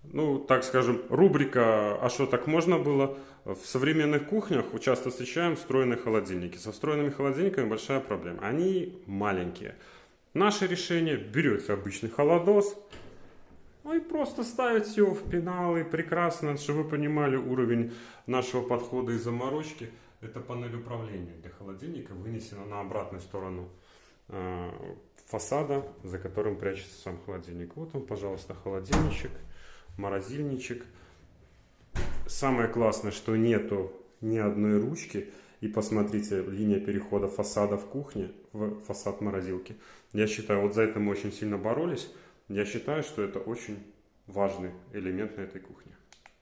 Ну, так скажем, рубрика «А что, так можно было?» В современных кухнях часто встречаем встроенные холодильники. Со встроенными холодильниками большая проблема. Они маленькие. Наше решение: берете обычный холодос, ну и просто ставить его в пеналы. Прекрасно, чтобы вы понимали уровень нашего подхода и заморочки. Это панель управления для холодильника вынесена на обратную сторону фасада, за которым прячется сам холодильник. Вот он, пожалуйста, холодильничек, морозильничек. Самое классное, что нету ни одной ручки. И посмотрите, линия перехода фасада в кухне в фасад морозилки. Я считаю, вот за это мы очень сильно боролись. Я считаю, что это очень важный элемент на этой кухне.